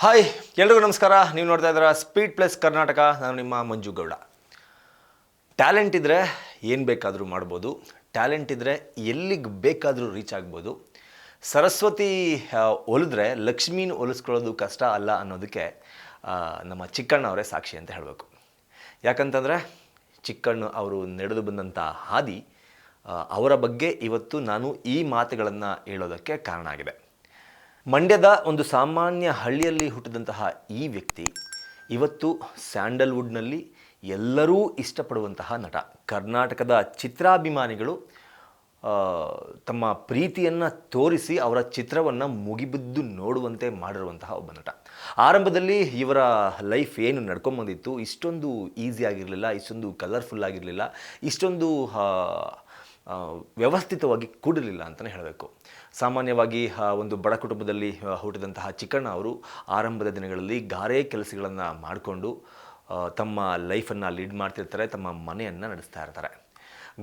Hi ಎಲ್ರಿಗೂ ನಮಸ್ಕಾರ. ನೀವು ನೋಡ್ತಾ ಇದ್ದೀರಾ ಸ್ಪೀಡ್ ಪ್ಲಸ್ ಕರ್ನಾಟಕ. ನಾನು ನಿಮ್ಮ ಮಂಜು ಗೌಡ. ಟ್ಯಾಲೆಂಟ್ ಇದ್ದರೆ ಏನು ಬೇಕಾದರೂ ಮಾಡ್ಬೋದು. ಟ್ಯಾಲೆಂಟ್ ಇದ್ದರೆ ಎಲ್ಲಿಗೆ ಬೇಕಾದರೂ ರೀಚ್ ಆಗ್ಬೋದು. ಸರಸ್ವತಿ ಒಲಿದ್ರೆ ಲಕ್ಷ್ಮೀನ ಒಲಿಸ್ಕೊಳ್ಳೋದು ಕಷ್ಟ ಅಲ್ಲ ಅನ್ನೋದಕ್ಕೆ ನಮ್ಮ ಚಿಕ್ಕಣ್ಣ ಅವರೇ ಸಾಕ್ಷಿ ಅಂತ ಹೇಳಬೇಕು. ಯಾಕಂತಂದರೆ ಚಿಕ್ಕಣ್ಣ ಅವರು ನಡೆದು ಬಂದಂಥ ಹಾದಿ, ಅವರ ಬಗ್ಗೆ ಇವತ್ತು ನಾನು ಈ ಮಾತುಗಳನ್ನು ಹೇಳೋದಕ್ಕೆ ಕಾರಣ ಆಗಿದೆ. ಮಂಡ್ಯದ ಒಂದು ಸಾಮಾನ್ಯ ಹಳ್ಳಿಯಲ್ಲಿ ಹುಟ್ಟಿದಂತಹ ಈ ವ್ಯಕ್ತಿ ಇವತ್ತು ಸ್ಯಾಂಡಲ್ವುಡ್ನಲ್ಲಿ ಎಲ್ಲರೂ ಇಷ್ಟಪಡುವಂತಹ ನಟ. ಕರ್ನಾಟಕದ ಚಿತ್ರಾಭಿಮಾನಿಗಳು ತಮ್ಮ ಪ್ರೀತಿಯನ್ನು ತೋರಿಸಿ ಅವರ ಚಿತ್ರವನ್ನು ಮುಗಿಬಿದ್ದು ನೋಡುವಂತೆ ಮಾಡಿರುವಂತಹ ಒಬ್ಬ ನಟ. ಆರಂಭದಲ್ಲಿ ಇವರ ಲೈಫ್ ಏನು ನಡ್ಕೊಂಬಂದಿತ್ತು ಇಷ್ಟೊಂದು ಈಸಿ ಆಗಿರಲಿಲ್ಲ, ಇಷ್ಟೊಂದು ಕಲರ್ಫುಲ್ ಆಗಿರಲಿಲ್ಲ, ಇಷ್ಟೊಂದು ವ್ಯವಸ್ಥಿತವಾಗಿ ಕೂಡಲಿಲ್ಲ ಅಂತಲೇ ಹೇಳಬೇಕು. ಸಾಮಾನ್ಯವಾಗಿ ಒಂದು ಬಡ ಕುಟುಂಬದಲ್ಲಿ ಹುಟ್ಟಿದಂತಹ ಚಿಕ್ಕಣ್ಣ ಅವರು ಆರಂಭದ ದಿನಗಳಲ್ಲಿ ಗಾರೆ ಕೆಲಸಗಳನ್ನು ಮಾಡಿಕೊಂಡು ತಮ್ಮ ಲೈಫನ್ನು ಲೀಡ್ ಮಾಡ್ತಿರ್ತಾರೆ, ತಮ್ಮ ಮನೆಯನ್ನು ನಡೆಸ್ತಾ ಇರ್ತಾರೆ.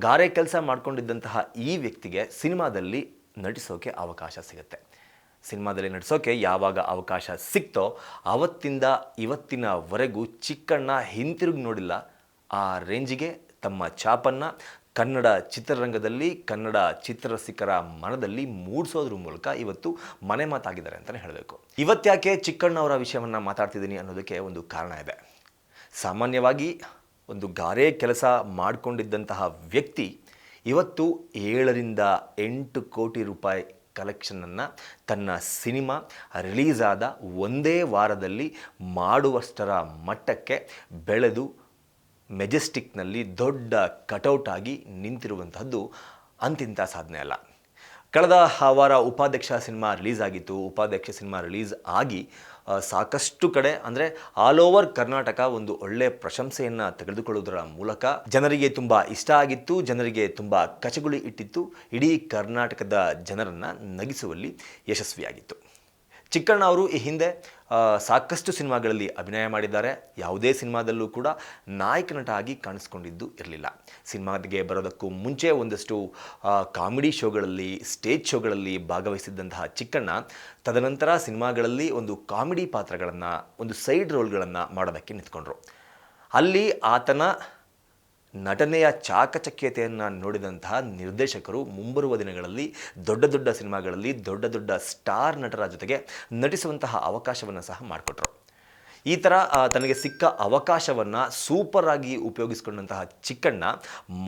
ಗಾರೆ ಕೆಲಸ ಮಾಡ್ಕೊಂಡಿದ್ದಂತಹ ಈ ವ್ಯಕ್ತಿಗೆ ಸಿನಿಮಾದಲ್ಲಿ ನಟಿಸೋಕೆ ಅವಕಾಶ ಸಿಗುತ್ತೆ. ಸಿನಿಮಾದಲ್ಲಿ ನಟಿಸೋಕೆ ಯಾವಾಗ ಅವಕಾಶ ಸಿಕ್ತೋ ಆವತ್ತಿಂದ ಇವತ್ತಿನವರೆಗೂ ಚಿಕ್ಕಣ್ಣ ಹಿಂತಿರುಗಿ ನೋಡಿಲ್ಲ. ಆ ರೇಂಜಿಗೆ ತಮ್ಮ ಛಾಪನ್ನು ಕನ್ನಡ ಚಿತ್ರರಂಗದಲ್ಲಿ, ಕನ್ನಡ ಚಿತ್ರರಸಿಕರ ಮನದಲ್ಲಿ ಮೂಡಿಸೋದ್ರ ಮೂಲಕ ಇವತ್ತು ಮನೆ ಮಾತಾಗಿದ್ದಾರೆ ಅಂತಲೇ ಹೇಳಬೇಕು. ಇವತ್ತ್ಯಾಕೆ ಚಿಕ್ಕಣ್ಣವರ ವಿಷಯವನ್ನು ಮಾತಾಡ್ತಿದ್ದೀನಿ ಅನ್ನೋದಕ್ಕೆ ಒಂದು ಕಾರಣ ಇದೆ. ಸಾಮಾನ್ಯವಾಗಿ ಒಂದು ಗಾರೆ ಕೆಲಸ ಮಾಡಿಕೊಂಡಿದ್ದಂತಹ ವ್ಯಕ್ತಿ ಇವತ್ತು 7ರಿಂದ 8 ಕೋಟಿ ರೂಪಾಯಿ ಕಲೆಕ್ಷನನ್ನು ತನ್ನ ಸಿನಿಮಾ ರಿಲೀಸ್ ಆದ ಒಂದೇ ವಾರದಲ್ಲಿ ಮಾಡುವಷ್ಟರ ಮಟ್ಟಕ್ಕೆ ಬೆಳೆದು ಮೆಜೆಸ್ಟಿಕ್ನಲ್ಲಿ ದೊಡ್ಡ ಕಟೌಟ್ ಆಗಿ ನಿಂತಿರುವಂತಹದ್ದು ಅಂತಿಂಥ ಸಾಧನೆ ಅಲ್ಲ. ಕಳೆದ ವಾರ ಉಪಾಧ್ಯಕ್ಷ ಸಿನಿಮಾ ರಿಲೀಸ್ ಆಗಿತ್ತು. ಉಪಾಧ್ಯಕ್ಷ ಸಿನಿಮಾ ರಿಲೀಸ್ ಆಗಿ ಸಾಕಷ್ಟು ಕಡೆ, ಅಂದರೆ ಆಲ್ ಓವರ್ ಕರ್ನಾಟಕ ಒಂದು ಒಳ್ಳೆಯ ಪ್ರಶಂಸೆಯನ್ನು ತೆಗೆದುಕೊಳ್ಳುವುದರ ಮೂಲಕ ಜನರಿಗೆ ತುಂಬ ಇಷ್ಟ ಆಗಿತ್ತು, ಜನರಿಗೆ ತುಂಬ ಕಚಗುಳಿ ಇಟ್ಟಿತ್ತು, ಇಡೀ ಕರ್ನಾಟಕದ ಜನರನ್ನು ನಗಿಸುವಲ್ಲಿ ಯಶಸ್ವಿಯಾಗಿತ್ತು. ಚಿಕ್ಕಣ್ಣ ಅವರು ಈ ಹಿಂದೆ ಸಾಕಷ್ಟು ಸಿನಿಮಾಗಳಲ್ಲಿ ಅಭಿನಯ ಮಾಡಿದ್ದಾರೆ. ಯಾವುದೇ ಸಿನಿಮಾದಲ್ಲೂ ಕೂಡ ನಾಯಕ ನಟ ಆಗಿ ಕಾಣಿಸ್ಕೊಂಡಿದ್ದು ಇರಲಿಲ್ಲ. ಸಿನಿಮಾಗೆ ಬರೋದಕ್ಕೂ ಮುಂಚೆ ಒಂದಷ್ಟು ಕಾಮಿಡಿ ಶೋಗಳಲ್ಲಿ, ಸ್ಟೇಜ್ ಶೋಗಳಲ್ಲಿ ಭಾಗವಹಿಸಿದ್ದಂತಹ ಚಿಕ್ಕಣ್ಣ ತದನಂತರ ಸಿನಿಮಾಗಳಲ್ಲಿ ಒಂದು ಕಾಮಿಡಿ ಪಾತ್ರಗಳನ್ನು, ಒಂದು ಸೈಡ್ ರೋಲ್ಗಳನ್ನು ಮಾಡೋದಕ್ಕೆ ನಿಂತ್ಕೊಂಡ್ರು. ಅಲ್ಲಿ ಆತನ ನಟನೆಯ ಚಾಕಚಕ್ಯತೆಯನ್ನು ನೋಡಿದಂತಹ ನಿರ್ದೇಶಕರು ಮುಂಬರುವ ದಿನಗಳಲ್ಲಿ ದೊಡ್ಡ ದೊಡ್ಡ ಸಿನಿಮಾಗಳಲ್ಲಿ ದೊಡ್ಡ ದೊಡ್ಡ ಸ್ಟಾರ್ ನಟರ ಜೊತೆಗೆ ನಟಿಸುವಂತಹ ಅವಕಾಶವನ್ನು ಸಹ ಮಾಡಿಕೊಟ್ರು. ಈ ಥರ ತನಗೆ ಸಿಕ್ಕ ಅವಕಾಶವನ್ನು ಸೂಪರಾಗಿ ಉಪಯೋಗಿಸಿಕೊಂಡಂತಹ ಚಿಕ್ಕಣ್ಣ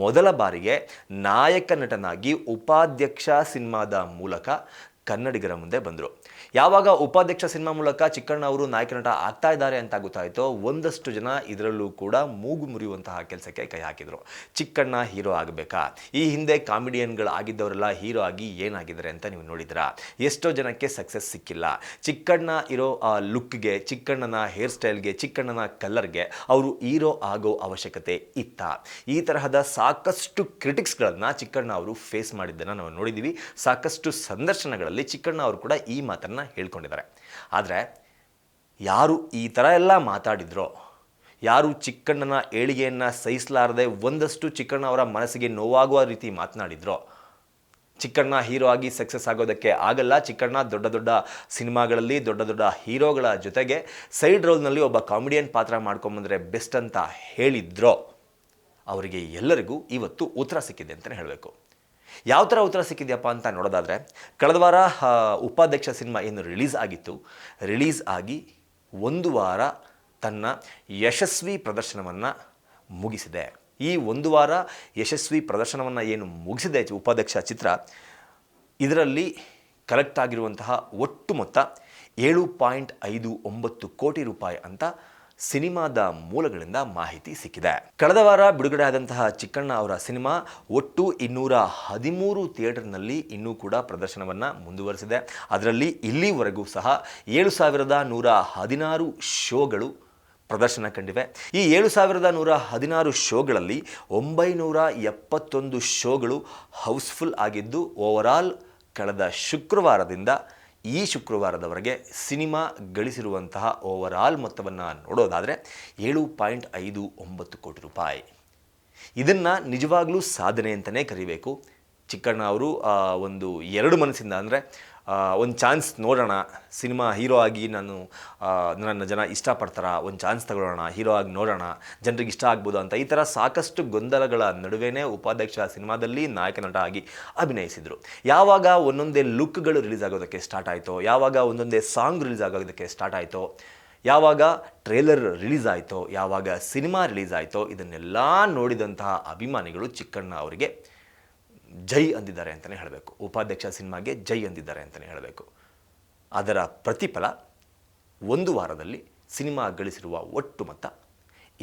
ಮೊದಲ ಬಾರಿಗೆ ನಾಯಕ ನಟನಾಗಿ ಉಪಾಧ್ಯಕ್ಷ ಸಿನಿಮಾದ ಮೂಲಕ ಕನ್ನಡಿಗರ ಮುಂದೆ ಬಂದರು. ಯಾವಾಗ ಉಪಾಧ್ಯಕ್ಷ ಸಿನಿಮಾ ಮೂಲಕ ಚಿಕ್ಕಣ್ಣ ಅವರು ನಾಯಕ ನಟ ಆಗ್ತಾ ಇದ್ದಾರೆ ಅಂತ ಗೊತ್ತಾಯಿತೋ ಒಂದಷ್ಟು ಜನ ಇದರಲ್ಲೂ ಕೂಡ ಮೂಗು ಮುರಿಯುವಂತಹ ಕೆಲಸಕ್ಕೆ ಕೈ ಹಾಕಿದರು. ಚಿಕ್ಕಣ್ಣ ಹೀರೋ ಆಗಬೇಕಾ? ಈ ಹಿಂದೆ ಕಾಮಿಡಿಯನ್ಗಳು ಆಗಿದ್ದವರೆಲ್ಲ ಹೀರೋ ಆಗಿ ಏನಾಗಿದ್ದಾರೆ ಅಂತ ನೀವು ನೋಡಿದ್ರಾ? ಎಷ್ಟೋ ಜನಕ್ಕೆ ಸಕ್ಸಸ್ ಸಿಕ್ಕಿಲ್ಲ. ಚಿಕ್ಕಣ್ಣ ಇರೋ ಆ ಲುಕ್ಗೆ, ಚಿಕ್ಕಣ್ಣನ ಹೇರ್ ಸ್ಟೈಲ್ಗೆ, ಚಿಕ್ಕಣ್ಣನ ಕಲರ್ಗೆ ಅವರು ಹೀರೋ ಆಗೋ ಅವಶ್ಯಕತೆ ಇತ್ತ? ಈ ತರಹದ ಸಾಕಷ್ಟು ಕ್ರಿಟಿಕ್ಸ್ಗಳನ್ನು ಚಿಕ್ಕಣ್ಣ ಅವರು ಫೇಸ್ ಮಾಡಿದ್ದನ್ನು ನಾವು ನೋಡಿದ್ದೀವಿ. ಸಾಕಷ್ಟು ಸಂದರ್ಶನಗಳಲ್ಲಿ ಚಿಕ್ಕಣ್ಣ ಅವರು ಕೂಡ ಈ ಮಾತನ್ನು ಹೇಳ್ಕೊಂಡಿದ್ದಾರೆ. ಆದರೆ ಯಾರು ಈ ಥರ ಎಲ್ಲ ಮಾತಾಡಿದ್ರೋ, ಯಾರು ಚಿಕ್ಕಣ್ಣನ ಏಳಿಗೆಯನ್ನು ಸಹಿಸಲಾರದೆ ಒಂದಷ್ಟು ಚಿಕ್ಕಣ್ಣ ಅವರ ಮನಸ್ಸಿಗೆ ನೋವಾಗುವ ರೀತಿ ಮಾತನಾಡಿದ್ರೋ, ಚಿಕ್ಕಣ್ಣ ಹೀರೋ ಆಗಿ ಸಕ್ಸಸ್ ಆಗೋದಕ್ಕೆ ಆಗಲ್ಲ, ಚಿಕ್ಕಣ್ಣ ದೊಡ್ಡ ದೊಡ್ಡ ಸಿನಿಮಾಗಳಲ್ಲಿ ದೊಡ್ಡ ದೊಡ್ಡ ಹೀರೋಗಳ ಜೊತೆಗೆ ಸೈಡ್ ರೋಲ್ನಲ್ಲಿ ಒಬ್ಬ ಕಾಮಿಡಿಯನ್ ಪಾತ್ರ ಮಾಡ್ಕೊಂಬಂದರೆ ಬೆಸ್ಟ್ ಅಂತ ಹೇಳಿದ್ರೋ, ಅವರಿಗೆ ಎಲ್ಲರಿಗೂ ಇವತ್ತು ಉತ್ತರ ಸಿಕ್ಕಿದೆ ಅಂತಲೇ ಹೇಳಬೇಕು. ಯಾವ ಥರ ಉತ್ತರ ಸಿಕ್ಕಿದೆಯಪ್ಪ ಅಂತ ನೋಡೋದಾದರೆ, ಕಳೆದ ವಾರ ಉಪಾಧ್ಯಕ್ಷ ಸಿನಿಮಾ ಏನು ರಿಲೀಸ್ ಆಗಿತ್ತು, ರಿಲೀಸ್ ಆಗಿ ಒಂದು ವಾರ ತನ್ನ ಯಶಸ್ವಿ ಪ್ರದರ್ಶನವನ್ನು ಮುಗಿಸಿದೆ. ಈ ಒಂದು ವಾರ ಯಶಸ್ವಿ ಪ್ರದರ್ಶನವನ್ನು ಏನು ಮುಗಿಸಿದೆ ಉಪಾಧ್ಯಕ್ಷ ಚಿತ್ರ, ಇದರಲ್ಲಿ ಕಲೆಕ್ಟ್ ಆಗಿರುವಂತಹ ಒಟ್ಟು ಮೊತ್ತ 7.59 ಕೋಟಿ ರೂಪಾಯಿ ಅಂತ ಸಿನಿಮಾದ ಮೂಲಗಳಿಂದ ಮಾಹಿತಿ ಸಿಕ್ಕಿದೆ. ಕಳೆದ ವಾರ ಬಿಡುಗಡೆ ಆದಂತಹ ಚಿಕ್ಕಣ್ಣ ಅವರ ಸಿನಿಮಾ ಒಟ್ಟು 213 ಥಿಯೇಟರ್ನಲ್ಲಿ ಇನ್ನೂ ಕೂಡ ಪ್ರದರ್ಶನವನ್ನು ಮುಂದುವರಿಸಿದೆ. ಅದರಲ್ಲಿ ಇಲ್ಲಿವರೆಗೂ ಸಹ 7116 ಶೋಗಳು ಪ್ರದರ್ಶನ ಕಂಡಿವೆ. ಈ 7116 ಶೋಗಳಲ್ಲಿ 971 ಶೋಗಳು ಹೌಸ್ಫುಲ್ ಆಗಿದ್ದು, ಓವರಾಲ್ ಕಳೆದ ಶುಕ್ರವಾರದಿಂದ ಈ ಶುಕ್ರವಾರದವರೆಗೆ ಸಿನಿಮಾ ಗಳಿಸಿರುವಂತಹ ಓವರಾಲ್ ಮೊತ್ತವನ್ನು ನೋಡೋದಾದರೆ 7.59 ಕೋಟಿ ರೂಪಾಯಿ. ಇದನ್ನು ನಿಜವಾಗ್ಲೂ ಸಾಧನೆ ಅಂತಲೇ ಕರಿಬೇಕು. ಚಿಕ್ಕಣ್ಣ ಅವರು ಒಂದು ಎರಡು ಮನಸ್ಸಿಂದ, ಅಂದರೆ ಒಂದು ಚಾನ್ಸ್ ನೋಡೋಣ, ಸಿನಿಮಾ ಹೀರೋ ಆಗಿ ನನ್ನ ಜನ ಇಷ್ಟಪಡ್ತಾರ, ಒಂದು ಚಾನ್ಸ್ ತಗೊಳ್ಳೋಣ, ಹೀರೋ ಆಗಿ ನೋಡೋಣ, ಜನರಿಗೆ ಇಷ್ಟ ಆಗ್ಬೋದು ಅಂತ ಈ ಥರ ಸಾಕಷ್ಟು ಗೊಂದಲಗಳ ನಡುವೆನೇ ಉಪಾಧ್ಯಕ್ಷ ಸಿನಿಮಾದಲ್ಲಿ ನಾಯಕ ನಟ ಆಗಿ ಅಭಿನಯಿಸಿದರು. ಯಾವಾಗ ಒಂದೊಂದೇ ಲುಕ್ಗಳು ರಿಲೀಸ್ ಆಗೋದಕ್ಕೆ ಸ್ಟಾರ್ಟ್ ಆಯಿತೋ, ಯಾವಾಗ ಒಂದೊಂದೇ ಸಾಂಗ್ ರಿಲೀಸ್ ಆಗೋದಕ್ಕೆ ಸ್ಟಾರ್ಟ್ ಆಯಿತೋ, ಯಾವಾಗ ಟ್ರೇಲರ್ ರಿಲೀಸ್ ಆಯಿತೋ, ಯಾವಾಗ ಸಿನಿಮಾ ರಿಲೀಸ್ ಆಯಿತೋ, ಇದನ್ನೆಲ್ಲ ನೋಡಿದಂತಹ ಅಭಿಮಾನಿಗಳು ಚಿಕ್ಕಣ್ಣ ಅವರಿಗೆ ಜೈ ಅಂದಿದ್ದಾರೆ ಅಂತಲೇ ಹೇಳಬೇಕು. ಉಪಾಧ್ಯಕ್ಷ ಸಿನಿಮಾಗೆ ಜೈ ಅಂದಿದ್ದಾರೆ ಅಂತಲೇ ಹೇಳಬೇಕು. ಅದರ ಪ್ರತಿಫಲ ಒಂದು ವಾರದಲ್ಲಿ ಸಿನಿಮಾ ಗಳಿಸಿರುವ ಒಟ್ಟು ಮೊತ್ತ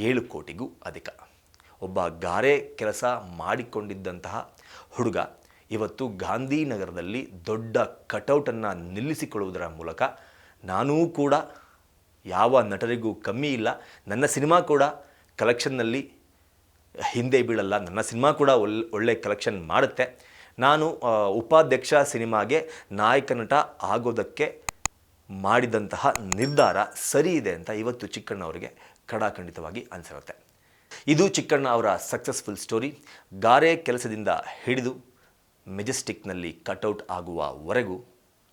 7 ಕೋಟಿಗೂ ಅಧಿಕ. ಒಬ್ಬ ಗಾರೆ ಕೆಲಸ ಮಾಡಿಕೊಂಡಿದ್ದಂತಹ ಹುಡುಗ ಇವತ್ತು ಗಾಂಧಿನಗರದಲ್ಲಿ ದೊಡ್ಡ ಕಟೌಟನ್ನು ನಿಲ್ಲಿಸಿಕೊಳ್ಳುವುದರ ಮೂಲಕ ನಾನೂ ಕೂಡ ಯಾವ ನಟರಿಗೂ ಕಮ್ಮಿ ಇಲ್ಲ, ನನ್ನ ಸಿನಿಮಾ ಕೂಡ ಕಲೆಕ್ಷನ್ನಲ್ಲಿ ಹಿಂದೆ ಬೀಳಲ್ಲ, ನನ್ನ ಸಿನಿಮಾ ಕೂಡ ಒಳ್ಳೆ ಕಲೆಕ್ಷನ್ ಮಾಡುತ್ತೆ, ನಾನು ಉಪಾಧ್ಯಕ್ಷ ಸಿನಿಮಾಗೆ ನಾಯಕ ನಟ ಆಗೋದಕ್ಕೆ ಮಾಡಿದಂತಹ ನಿರ್ಧಾರ ಸರಿ ಇದೆ ಅಂತ ಇವತ್ತು ಚಿಕ್ಕಣ್ಣ ಅವರಿಗೆ ಖಡಾಖಂಡಿತವಾಗಿ ಅನಿಸಿರುತ್ತೆ. ಇದು ಚಿಕ್ಕಣ್ಣ ಅವರ ಸಕ್ಸಸ್ಫುಲ್ ಸ್ಟೋರಿ. ಗಾರೆ ಕೆಲಸದಿಂದ ಹಿಡಿದು ಮೆಜೆಸ್ಟಿಕ್ನಲ್ಲಿ ಕಟೌಟ್ ಆಗುವವರೆಗೂ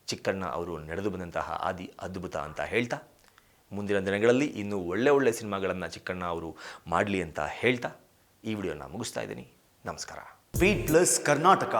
ಚಿಕ್ಕಣ್ಣ ಅವರು ನಡೆದು ಬಂದಂತಹ ಹಾದಿ ಅದ್ಭುತ ಅಂತ ಹೇಳ್ತಾ, ಮುಂದಿನ ದಿನಗಳಲ್ಲಿ ಇನ್ನೂ ಒಳ್ಳೆ ಸಿನಿಮಾಗಳನ್ನು ಚಿಕ್ಕಣ್ಣ ಅವರು ಮಾಡಲಿ ಅಂತ ಹೇಳ್ತಾ ಈ ವಿಡಿಯೋನ ಮುಗಿಸ್ತಾ ಇದ್ದೀನಿ. ನಮಸ್ಕಾರ. Beat plus Karnataka.